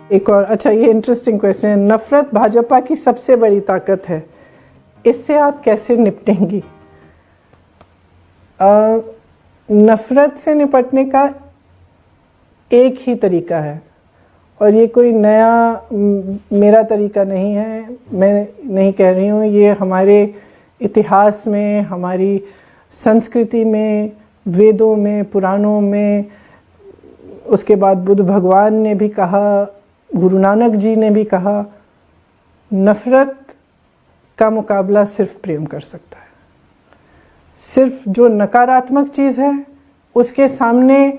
एक और अच्छा, ये इंटरेस्टिंग क्वेश्चन है। नफरत भाजपा की सबसे बड़ी ताकत है, इससे आप कैसे निपटेंगी? नफरत से निपटने का एक ही तरीका है, और ये कोई नया मेरा तरीका नहीं है, मैं नहीं कह रही हूँ, ये हमारे इतिहास में, हमारी संस्कृति में, वेदों में, पुराणों में, उसके बाद बुद्ध भगवान ने भी कहा, गुरु नानक जी ने भी कहा, नफरत का मुकाबला सिर्फ प्रेम कर सकता है। सिर्फ जो नकारात्मक चीज़ है उसके सामने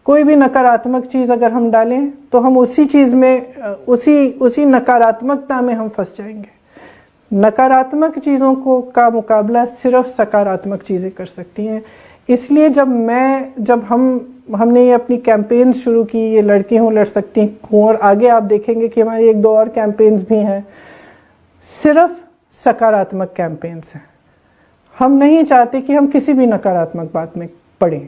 कोई भी नकारात्मक चीज़ अगर हम डालें तो हम उसी चीज़ में, उसी नकारात्मकता में हम फंस जाएंगे। नकारात्मक चीज़ों को का मुकाबला सिर्फ सकारात्मक चीज़ें कर सकती हैं। इसलिए जब हमने ये अपनी कैंपेन शुरू की, ये लड़की हूँ लड़ सकती हूँ, और आगे आप देखेंगे कि हमारी एक दो और कैंपेन्स भी हैं, सिर्फ सकारात्मक कैंपेन्स हैं। हम नहीं चाहते कि हम किसी भी नकारात्मक बात में पड़ें।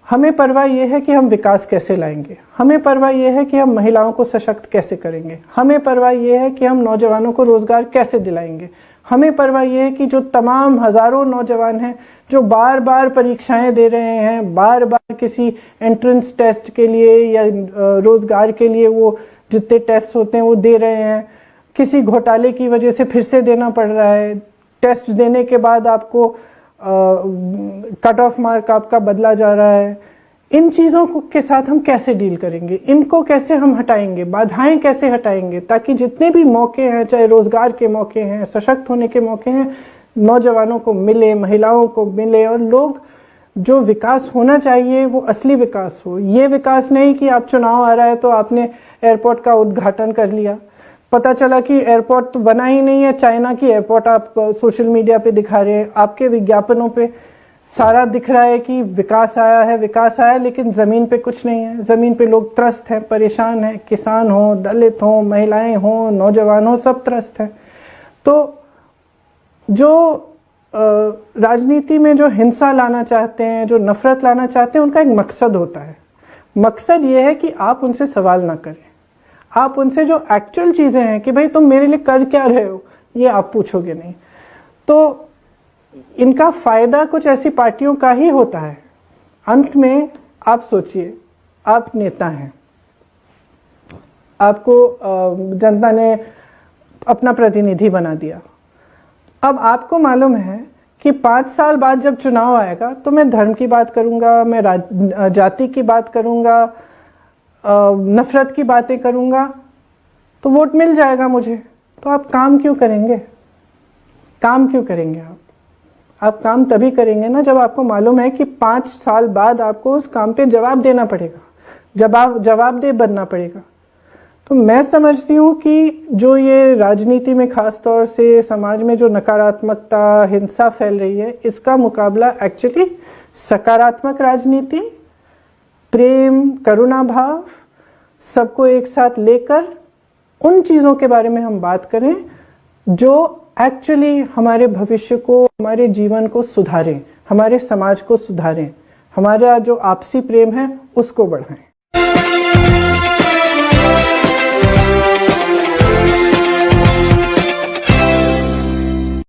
हमें परवाह यह है कि हम विकास कैसे लाएंगे, हमें परवाह यह है कि हम महिलाओं को सशक्त कैसे करेंगे, हमें परवाह यह है कि हम नौजवानों को रोजगार कैसे दिलाएंगे, हमें परवाह यह है कि जो तमाम हजारों नौजवान हैं जो बार बार परीक्षाएं दे रहे हैं, बार बार किसी एंट्रेंस टेस्ट के लिए या रोजगार के लिए वो जितने टेस्ट होते हैं वो दे रहे हैं, किसी घोटाले की वजह से फिर से देना पड़ रहा है, टेस्ट देने के बाद आपको कट ऑफ मार्क आपका बदला जा रहा है। इन चीज़ों के साथ हम कैसे डील करेंगे, इनको कैसे हम हटाएंगे, बाधाएं कैसे हटाएंगे, ताकि जितने भी मौके हैं, चाहे रोजगार के मौके हैं, सशक्त होने के मौके हैं, नौजवानों को मिले, महिलाओं को मिले, और लोग जो विकास होना चाहिए वो असली विकास हो। ये विकास नहीं कि आप चुनाव आ रहा है तो आपने एयरपोर्ट का उद्घाटन कर लिया, पता चला कि एयरपोर्ट तो बना ही नहीं है, चाइना की एयरपोर्ट आप सोशल मीडिया पे दिखा रहे हैं, आपके विज्ञापनों पे सारा दिख रहा है कि विकास आया है, लेकिन ज़मीन पे कुछ नहीं है। ज़मीन पे लोग त्रस्त हैं, परेशान हैं, किसान हो, दलित हो, महिलाएं हो, नौजवान हो, सब त्रस्त हैं। तो जो राजनीति में जो हिंसा लाना चाहते हैं, जो नफरत लाना चाहते हैं, उनका एक मकसद होता है। मकसद ये है कि आप उनसे सवाल ना करें, आप उनसे जो एक्चुअल चीज़ें हैं कि भाई तुम मेरे लिए कर क्या रहे हो, ये आप पूछोगे नहीं। तो इनका फायदा कुछ ऐसी पार्टियों का ही होता है। अंत में आप सोचिए, आप नेता हैं, आपको जनता ने अपना प्रतिनिधि बना दिया। अब आपको मालूम है कि 5 साल बाद जब चुनाव आएगा तो मैं धर्म की बात करूंगा, मैं जाति की बात करूंगा, नफरत की बातें करूंगा, तो वोट मिल जाएगा मुझे। तो आप काम क्यों करेंगे? काम क्यों करेंगे आप काम तभी करेंगे ना जब आपको मालूम है कि 5 साल बाद आपको उस काम पे जवाब देना पड़ेगा, जवाबदेह बनना पड़ेगा। तो मैं समझती हूँ कि जो ये राजनीति में खास तौर से समाज में जो नकारात्मकता, हिंसा फैल रही है, इसका मुकाबला एक्चुअली सकारात्मक राजनीति, प्रेम, करुणा भाव, सबको एक साथ लेकर उन चीज़ों के बारे में हम बात करें जो एक्चुअली हमारे भविष्य को, हमारे जीवन को सुधारें, हमारे समाज को सुधारें, हमारा जो आपसी प्रेम है उसको बढ़ाएं।